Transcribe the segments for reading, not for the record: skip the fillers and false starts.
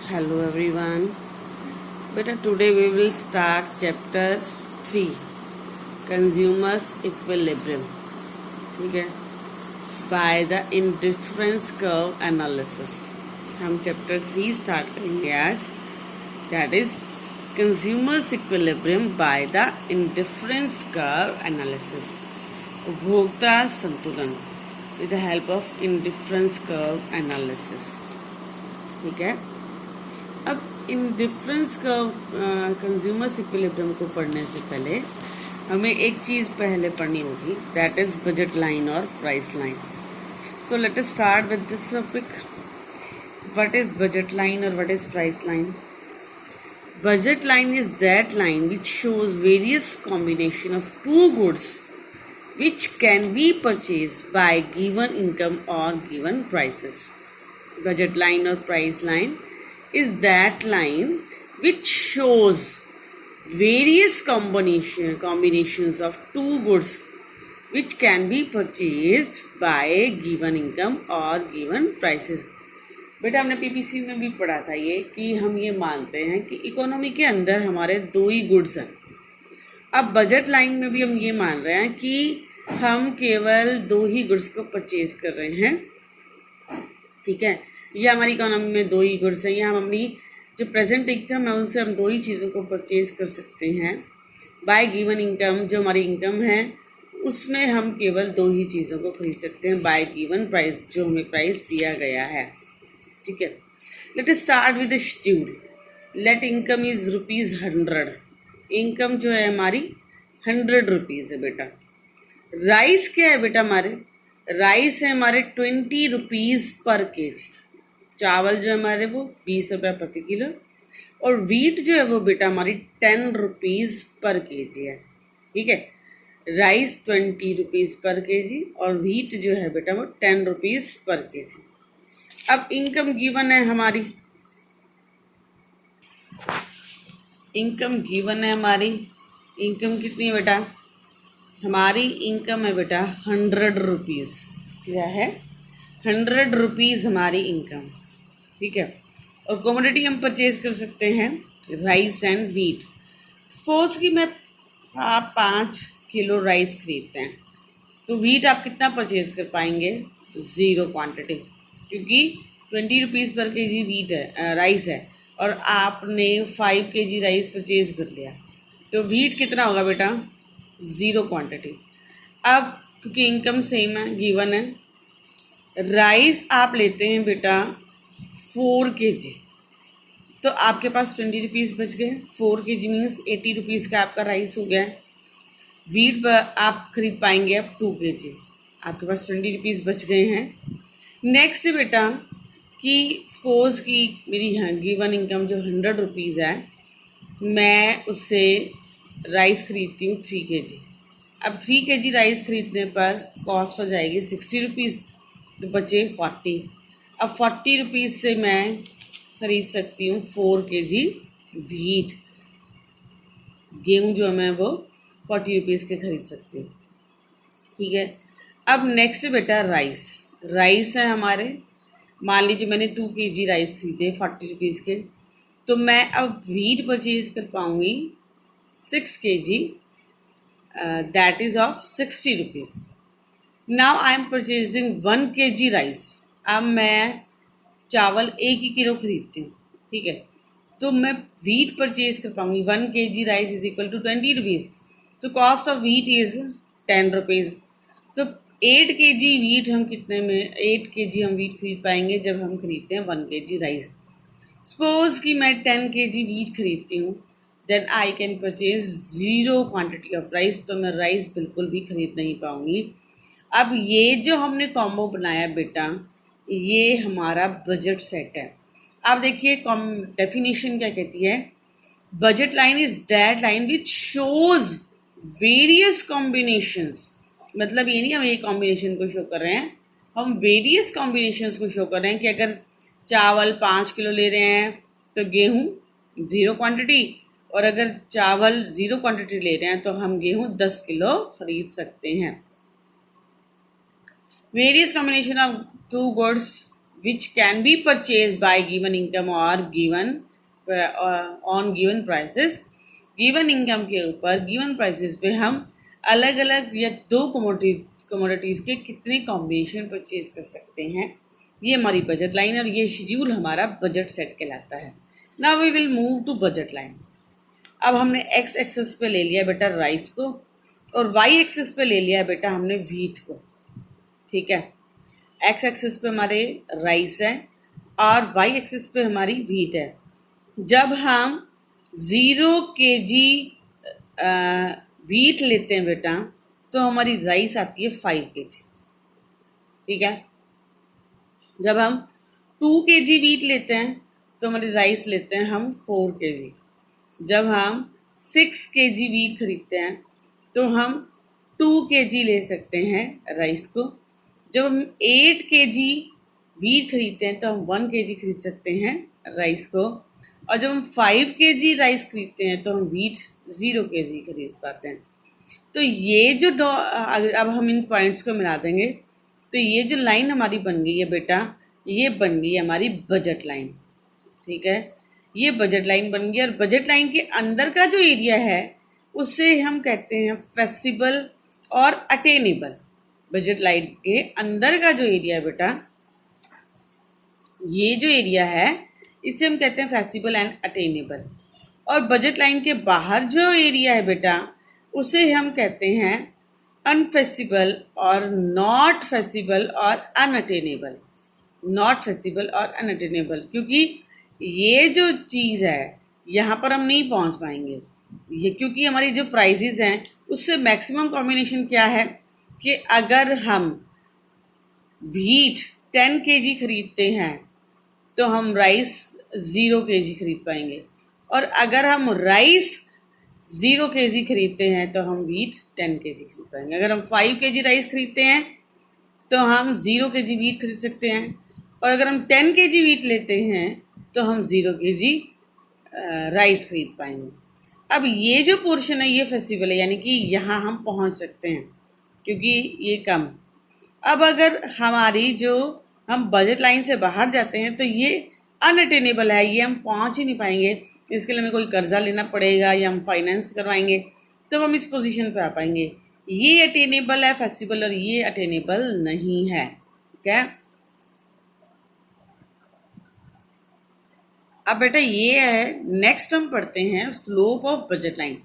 Hello everyone. Beta today we will start chapter 3 Consumers Equilibrium. ठीक है, by the indifference curve analysis. हम chapter 3 start करेंगे आज. That is Consumers Equilibrium by the indifference curve analysis. उपभोक्ता संतुलन with the help of indifference curve analysis. ठीक है, अब इंडिफरेंस कर्व कंज्यूमर्स इक्विलिब्रियम को पढ़ने से पहले हमें एक चीज़ पहले पढ़नी होगी, दैट इज बजट लाइन और price line. So let us start with this topic. What is budget line और what is price line? Budget line is that line which shows various combination of two goods which can be purchased by given income or given prices. Budget line or price line is that line which shows various combinations of two goods which can be purchased by given income or given prices. बेटा हमने PPC में भी पढ़ा था ये कि हम ये मानते हैं कि इकोनॉमी के अंदर हमारे दो ही गुड्स हैं. अब बजट लाइन में भी हम ये मान रहे हैं कि हम केवल दो ही गुड्स को परचेज कर रहे हैं. ठीक है, ये हमारी इकोनॉमी में दो ही गुड्स हैं. ये हम अपनी जो प्रेजेंट इनकम है उनसे हम दो ही चीज़ों को परचेज कर सकते हैं. बाय गिवन इनकम, जो हमारी इनकम है उसमें हम केवल दो ही चीज़ों को खरीद सकते हैं. बाय गिवन प्राइस, जो हमें प्राइस दिया गया है. ठीक है, let us start with the schedule. Let income is ₹100. Income जो है हमारी 100 रुपीज़ है बेटा. राइस क्या है बेटा? हमारे राइस है हमारे 20 रुपीज़ पर केजी. चावल जो है हमारे वो 20 रुपये प्रति किलो. और वीट जो है वो बेटा हमारी 10 रुपीज़ पर केजी है. ठीक है, राइस 20 रुपीज़ पर केजी और वीट जो है बेटा वो 10 रुपीज़ पर केजी. अब इनकम गिवन है हमारी, इनकम गिवन है हमारी. इनकम कितनी है बेटा? हमारी इनकम है बेटा 100 रुपीज़. क्या है? 100 रुपीज़ हमारी इनकम. ठीक है, और कमोडिटी हम परचेज कर सकते हैं राइस एंड वीट. सपोज कि आप 5 किलो राइस खरीदते हैं तो वीट आप कितना परचेज कर पाएंगे? 0 क्वांटिटी, क्योंकि 20 रुपीज़ पर केजी वीट है, राइस है, और आपने 5 केजी राइस परचेज कर लिया तो वीट कितना होगा बेटा? 0 क्वांटिटी. अब क्योंकि इनकम सेम है, गिवन है, राइस आप लेते हैं बेटा 4 केजी, तो आपके पास 20 रुपीज़ बच गए. 4 केजी मीन्स 80 रुपीज़ का आपका राइस हो गया. वीट आप खरीद पाएंगे अब 2 केजी, आपके पास 20 रुपीज़ बच गए हैं. नेक्स्ट बेटा कि सपोज कि मेरी गिवन इनकम जो 100 रुपीज़ है, मैं उससे राइस खरीदती हूँ 3 केजी. अब 3 केजी राइस खरीदने पर कॉस्ट हो जाएगी 60 रुपीज़, तो बचे 40. अब 40 रुपीज़ से मैं खरीद सकती हूँ 4 केजी वीट. गेहूँ जो मैं वो 40 रुपीज़ के खरीद सकती हूँ. ठीक है, अब नेक्स्ट बेटा राइस. राइस है हमारे, मान लीजिए मैंने 2 केजी राइस खरीदे 40 रुपीज़ के, तो मैं अब वीट परचेज कर पाऊँगी 6 KG, that is of 60 rupees. Now I am purchasing 1 KG rice. अब मैं चावल 1 किलो खरीदती हूँ. ठीक है, तो मैं वीट परचेज कर पाऊँगी 1 KG rice is equal to 20 rupees. तो cost of wheat is 10 rupees. तो 8 केजी वीट हम कितने में, 8 केजी हम वीट खरीद पाएंगे जब हम खरीदते हैं 1 केजी राइस. सपोज कि मैं 10 केजी वीट खरीदती हूँ, then I can purchase 0 quantity of rice. तो मैं राइस बिल्कुल भी खरीद नहीं पाऊँगी. अब ये जो हमने कॉम्बो बनाया बेटा, ये हमारा बजट सेट है. आप देखिए डेफिनेशन क्या कहती है? Budget line is that line which shows various combinations. मतलब ये नहीं हम एक कॉम्बिनेशन को शो कर रहे हैं, हम वेरियस कॉम्बिनेशंस को शो कर रहे हैं कि अगर चावल 5 किलो ले रहे हैं तो गेहूँ 0 क्वांटिटी, और अगर चावल 0 क्वांटिटी ले रहे हैं तो हम गेहूँ 10 किलो खरीद सकते हैं. Various combination of two goods which can be purchase by given income और given on given prices. Given income के ऊपर गिवन प्राइसेस पे हम अलग अलग या दो कमोडिटीज़ के कितने कॉम्बिनेशन परचेज कर सकते हैं, ये हमारी बजट लाइन और ये शेड्यूल हमारा बजट सेट कहलाता है। Now we will move to budget line. अब हमने एक्स एक्सिस पे ले लिया बेटा राइस को और वाई एक्सिस पे ले लिया बेटा हमने व्हीट को। ठीक है, एक्स एक्सिस पे हमारे राइस है और वाई एक्सिस पे हमारी व्हीट है। जब हम 0 kg व्हीट लेते हैं बेटा तो हमारी राइस आती है 5 kg। ठीक है, जब हम 2 kg व्हीट लेते हैं तो हमारी राइस लेते हैं हम 4 kg। जब हम 6 kg व्हीट खरीदते हैं तो हम 2 kg ले सकते हैं राइस को। जब हम 8 kg व्हीट खरीदते हैं तो हम 1 kg खरीद सकते हैं राइस को। और जब हम 5 kg राइस खरीदते हैं तो हम व्हीट 0 kg खरीद पाते हैं। तो ये जो अब हम इन पॉइंट्स को मिला देंगे तो ये जो लाइन हमारी बन गई है बेटा, ये बन गई है हमारी बजट लाइन। ठीक है, ये बजट लाइन बन गई और बजट लाइन के अंदर का जो एरिया है उसे हम कहते हैं फेसिबल और अटेनेबल। बजट लाइन के अंदर का जो एरिया है बेटा, ये जो एरिया है इसे हम कहते हैं फेसिबल एंड अटेनेबल। और बजट लाइन के बाहर जो एरिया है बेटा उसे हम कहते हैं अनफेसिबल और नॉट फेसिबल और अनअटेनेबल। नॉट फेसिबल और अनअटेनेबल क्योंकि ये जो चीज़ है यहाँ पर हम नहीं पहुँच पाएंगे, ये क्योंकि हमारी जो प्राइसेस हैं उससे मैक्सिमम कॉम्बिनेशन क्या है कि अगर हम व्हीट 10 kg खरीदते हैं तो हम राइस 0 kg खरीद पाएंगे, और अगर हम राइस 0 kg खरीदते हैं तो हम व्हीट 10 kg खरीद पाएंगे। अगर हम 5 kg राइस खरीदते हैं तो हम 0 kg व्हीट खरीद सकते हैं, और अगर हम 10 kg व्हीट लेते हैं तो हम 0 kg राइस खरीद पाएंगे। अब ये जो पोर्शन है ये फेसिबल है, यानी कि यहाँ हम पहुँच सकते हैं क्योंकि ये कम। अब अगर हमारी जो हम बजट लाइन से बाहर जाते हैं तो ये अनअटेनेबल है, ये हम पहुँच ही नहीं पाएंगे। इसके लिए हमें कोई कर्जा लेना पड़ेगा या हम फाइनेंस करवाएंगे तब हम इस पोजीशन पे आ पाएंगे। ये अटेनेबल है फेसिबल और ये अटेनेबल नहीं है। ठीक है, अब बेटा ये है, नेक्स्ट हम पढ़ते हैं स्लोप ऑफ बजट लाइन।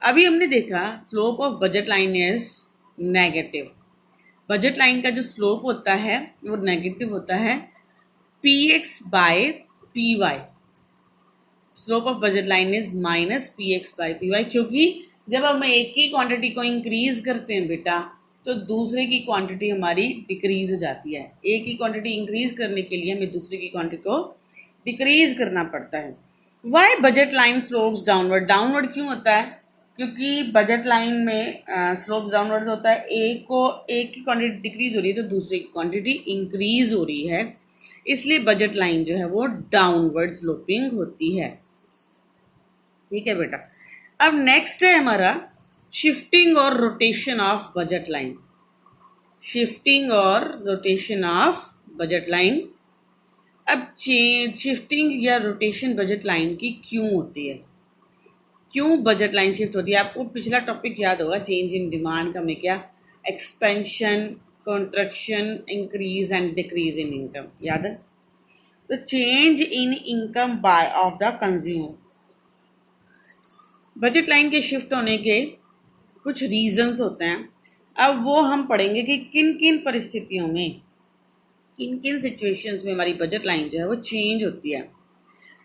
अभी हमने देखा slope of budget line is negative. Budget line का जो स्लोप होता है वो नेगेटिव होता है px by py। Slope of budget line is minus px by py, क्योंकि जब हम एक ही क्वांटिटी को इंक्रीज करते हैं बेटा तो दूसरे की क्वांटिटी हमारी डिक्रीज हो जाती है। एक ही क्वांटिटी इंक्रीज करने के लिए हमें दूसरे की क्वांटिटी को डिक्रीज करना पड़ता है। Why budget line slopes downward. Downward क्यों होता है? क्योंकि बजट लाइन में स्लोप्स डाउनवर्ड होता है, एक की क्वांटिटी डिक्रीज हो रही है तो दूसरी की क्वांटिटी इंक्रीज हो रही है, इसलिए बजट लाइन जो है वो डाउनवर्ड स्लोपिंग होती है। ठीक है बेटा, अब नेक्स्ट है हमारा शिफ्टिंग और rotation of budget line. Shifting और रोटेशन ऑफ बजट लाइन। अब शिफ्टिंग या रोटेशन बजट लाइन की क्यों होती है, क्यों बजट लाइन शिफ्ट होती है? आपको पिछला टॉपिक याद होगा, चेंज इन डिमांड का में क्या expansion, contraction, increase and decrease in income, याद है? तो change in income by of the consumer. Budget line के शिफ्ट होने के कुछ रीजंस होते हैं, अब वो हम पढ़ेंगे कि किन किन परिस्थितियों में, किन किन सिचुएशंस में हमारी बजट लाइन जो है वो चेंज होती है।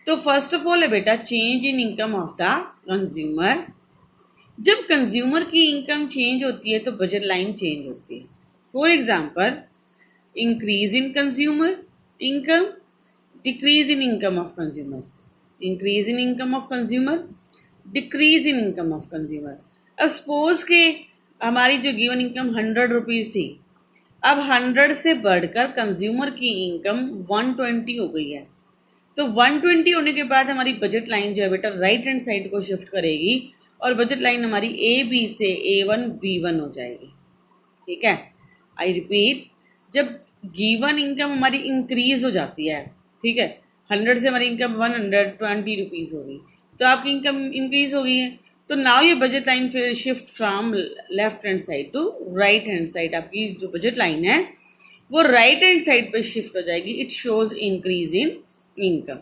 तो फर्स्ट ऑफ ऑल है बेटा change in income of the consumer. जब कंज्यूमर की इनकम चेंज होती है तो बजट लाइन चेंज होती है। For example increase in consumer income, decrease in income of consumer, increase in income of consumer, decrease in income of consumer. अब suppose के हमारी जो गिवन इनकम 100 रुपीज़ थी, अब 100 से बढ़कर कंज्यूमर की इनकम 120 हो गई है, तो 120 होने के बाद हमारी बजट लाइन जो है बेटा राइट हैंड साइड को शिफ्ट करेगी और बजट लाइन हमारी A1 से A1 B1 हो जाएगी। ठीक है, आई रिपीट, जब गिवन इनकम हमारी इंक्रीज हो जाती है, ठीक है, 100 से हमारी इनकम 120 रुपीज़ हो गई, तो आपकी इनकम इंक्रीज हो गई है। तो नाउ ये बजट लाइन फिर shift from left hand side to right hand side, आपकी जो बजट लाइन है वो राइट हैंड साइड पे शिफ्ट हो जाएगी। It shows increase in income.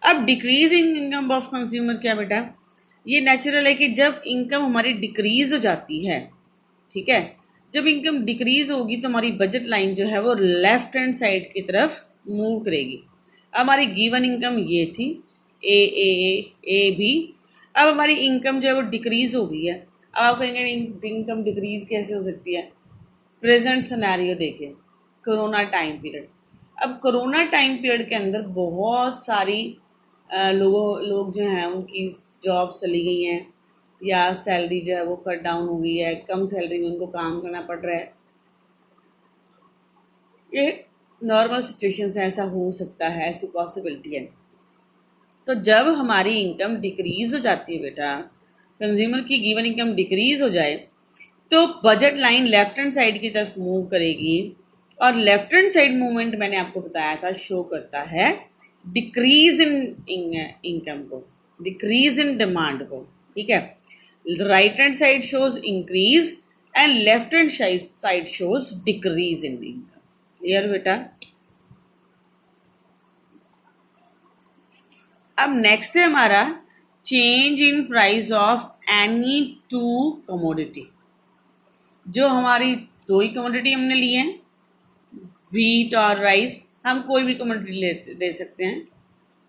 अब decrease in income of consumer क्या बेटा, ये नेचुरल है कि जब इनकम हमारी डिक्रीज हो जाती है, ठीक है, जब इनकम डिक्रीज होगी तो हमारी बजट लाइन जो है वो लेफ्ट हैंड साइड की तरफ मूव करेगी। अब हमारी गिवन इनकम ये थी ए बी। अब हमारी इनकम जो है वो डिक्रीज हो गई है। अब आप कहेंगे इनकम डिक्रीज कैसे हो सकती है? प्रेजेंट सिनेरियो देखिए, कोरोना टाइम पीरियड। अब कोरोना टाइम पीरियड के अंदर बहुत सारी लोग जो हैं उनकी जॉब चली गई हैं या सैलरी जो है वो कट डाउन हो गई है, कम सैलरी में उनको काम करना पड़ रहा है। ये नॉर्मल सिचुएशन से ऐसा हो सकता है, ऐसी पॉसिबिलिटी है। तो जब हमारी इनकम डिक्रीज हो जाती है बेटा, कंज्यूमर की गिवन इनकम डिक्रीज हो जाए तो budget line left hand side की तरफ मूव करेगी। और लेफ्ट हैंड साइड मूवमेंट मैंने आपको बताया था शो करता है डिक्रीज इन इनकम को, डिक्रीज इन डिमांड को, ठीक है। Right hand side shows increase and left hand side shows decrease in income. Clear बेटा? अब नेक्स्ट है हमारा change in price of any two commodity. जो हमारी दो ही कमोडिटी हमने ली है, व्हीट और राइस, हम कोई भी कमोडिटी ले सकते हैं,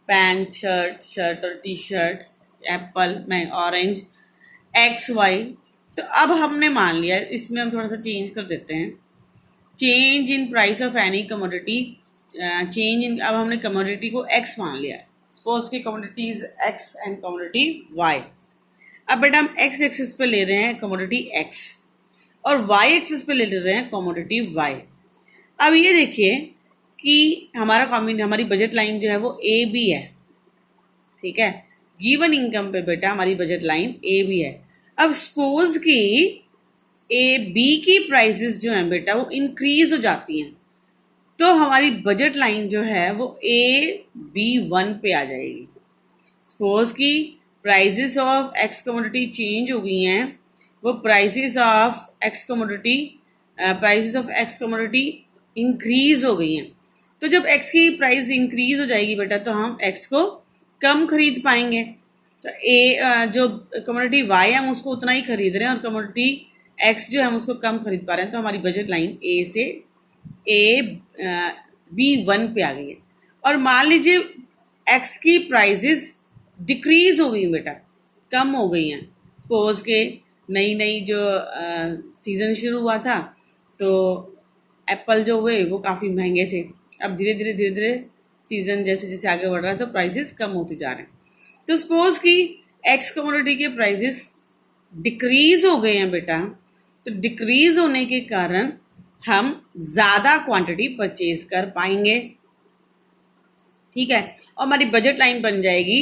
पैंट, शर्ट और टी शर्ट, एप्पल में ऑरेंज, एक्स वाई। तो अब हमने मान लिया, इसमें हम थोड़ा सा चेंज कर देते हैं, change in price of any commodity, change in, अब हमने कमोडिटी को एक्स मान लिया। सपोज की commodity is x and commodity y. अब बेटा हम एक्स एक्सिस पे ले रहे हैं कमोडिटी एक्स और वाई एक्सिस पे ले रहे हैं कमोडिटी वाई। अब ये देखिए कि हमारी बजट लाइन जो है वो ए बी है, ठीक है। गिवन इनकम पे बेटा हमारी बजट लाइन ए बी है। अब सपोज कि ए बी की प्राइसेस जो हैं बेटा वो इंक्रीज हो जाती हैं, तो हमारी बजट लाइन जो है वो AB1 पे आ जाएगी। सपोज कि prices of x commodity change हो गई हैं, वो prices of x commodity increase हो गई हैं। तो जब एक्स की प्राइस इंक्रीज हो जाएगी बेटा तो हम एक्स को कम खरीद पाएंगे। तो जो कमोडिटी वाई हम उसको उतना ही खरीद रहे हैं और कमोडिटी एक्स जो हम उसको कम खरीद पा रहे हैं, तो हमारी बजट लाइन ए से AB1 पे आ गई है। और मान लीजिए एक्स की प्राइसेस डिक्रीज हो गई बेटा, कम हो गई हैं। सपोज के नई जो सीज़न शुरू हुआ था तो एप्पल जो हुए वो काफ़ी महंगे थे। अब धीरे धीरे सीज़न जैसे जैसे आगे बढ़ रहा है तो प्राइसेस कम होते जा रहे हैं। तो सपोज कि एक्स कमोडिटी के प्राइसेस डिक्रीज हो गए हैं बेटा, तो डिक्रीज होने के कारण हम ज़्यादा क्वांटिटी परचेज कर पाएंगे, ठीक है। और हमारी बजट लाइन बन जाएगी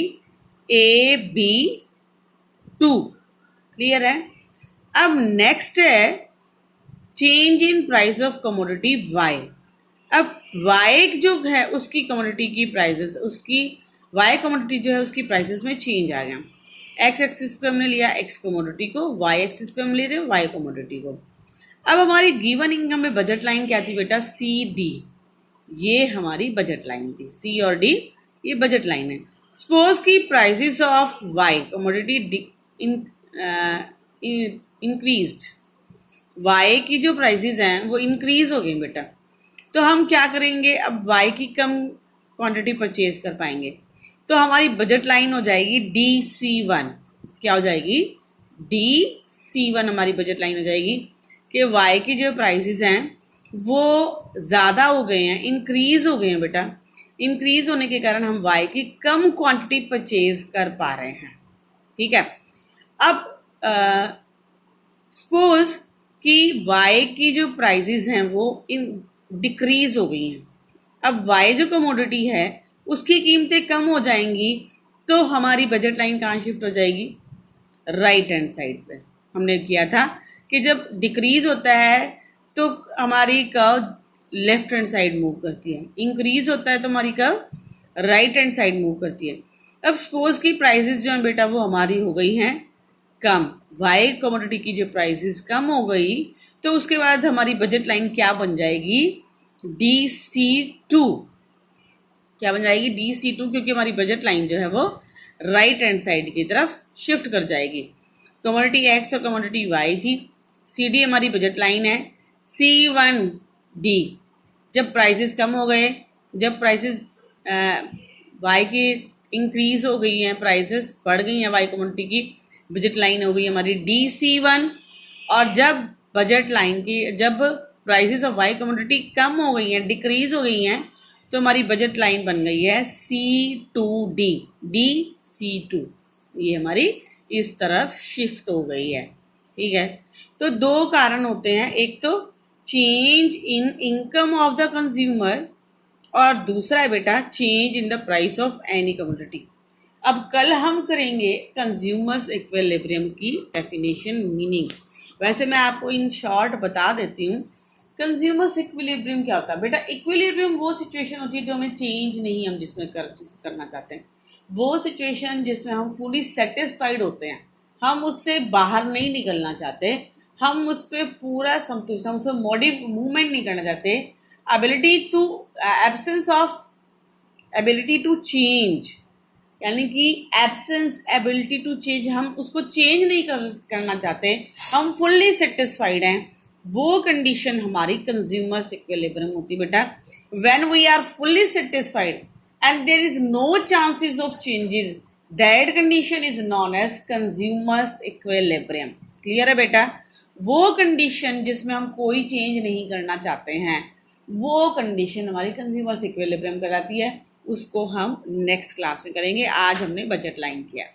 AB2। क्लियर है? अब नेक्स्ट है change in price of commodity y. अब वाई जो है उसकी कमोडिटी की प्राइसेस, उसकी वाई कमोडिटी जो है उसकी प्राइसेस में चेंज आ गया। एक्स एक्सिस पे हमने लिया एक्स कमोडिटी को, वाई एक्सिस पे हम ले रहे हैं वाई कमोडिटी को। अब हमारी गिवन इनकम में बजट लाइन क्या थी बेटा? CD। ये हमारी बजट लाइन थी, C और D ये बजट लाइन है। सपोज की prices of y commodity increased, y की जो प्राइसेस हैं वो इंक्रीज हो गई बेटा, तो हम क्या करेंगे? अब वाई की कम क्वांटिटी परचेज कर पाएंगे, तो हमारी बजट लाइन हो जाएगी DC1। क्या हो जाएगी? DC1 हमारी बजट लाइन हो जाएगी कि वाई की जो प्राइसेस हैं वो ज़्यादा हो गए हैं, इंक्रीज हो गए हैं बेटा। इंक्रीज होने के कारण हम वाई की कम क्वांटिटी परचेज कर पा रहे हैं, ठीक है। अब सपोज कि वाई की जो प्राइसेस हैं वो डिक्रीज हो गई हैं। अब वाई जो कमोडिटी है उसकी कीमतें कम हो जाएंगी, तो हमारी बजट लाइन कहाँ शिफ्ट हो जाएगी? राइट हैंड साइड पे। हमने किया था कि जब डिक्रीज होता है तो हमारी curve left hand side move करती है, इंक्रीज होता है तो हमारी curve right hand side move करती है। अब सपोज की प्राइसेस जो हैं बेटा वो हमारी हो गई हैं कम, वाई कमोडिटी की जो प्राइसेस कम हो गई तो उसके बाद हमारी बजट लाइन क्या बन जाएगी, DC2। क्या बन जाएगी, DC2, क्योंकि हमारी बजट लाइन जो है वो राइट हैंड साइड की तरफ शिफ्ट कर जाएगी। कमोडिटी X और कमोडिटी Y थी, CD हमारी बजट लाइन है, C1D। जब प्राइसेस कम हो गए, जब प्राइसेस Y की इंक्रीज हो गई हैं, प्राइसेस बढ़ गई हैं, Y कमोडिटी की बजट लाइन हो गई हमारी DC1। और जब बजट लाइन की, जब प्राइसेस ऑफ Y कमोडिटी कम हो गई हैं, डिक्रीज हो गई हैं, तो हमारी बजट लाइन बन गई है C2D, DC2। ये हमारी इस तरफ शिफ्ट हो गई है, ठीक है। तो दो कारण होते हैं, एक तो change in income of the consumer और दूसरा है बेटा change in the price of any commodity. अब कल हम करेंगे कंज्यूमर्स इक्विलिब्रियम की डेफिनेशन, मीनिंग। वैसे मैं आपको इन शॉर्ट बता देती हूँ कंज्यूमर्स इक्विलिब्रियम क्या होता है। बेटा इक्विलिब्रियम वो सिचुएशन होती है जो हमें चेंज नहीं हम जिसमें करना चाहते हैं, वो सिचुएशन जिसमें हम फुली सेटिस्फाइड होते हैं, हम उससे बाहर नहीं निकलना चाहते, हम उस पर पूरा संतुष्ट, हम उससे मूवमेंट नहीं करना चाहते। Ability to absence of ability to change, यानी कि एब्सेंस एबिलिटी टू चेंज, हम उसको चेंज नहीं करना चाहते, हम फुल्ली सेटिस्फाइड हैं, वो कंडीशन हमारी कंज्यूमर्स इक्विलिब्रियम होती है बेटा। When we are fully satisfied and there is no chances of changes, that condition is known as consumer's equilibrium. Clear है बेटा? वो कंडीशन जिसमें हम कोई चेंज नहीं करना चाहते हैं, वो कंडीशन हमारी कंज्यूमर्स इक्विलिब्रियम कहलाती है। उसको हम नेक्स्ट क्लास में करेंगे। आज हमने बजट लाइन किया।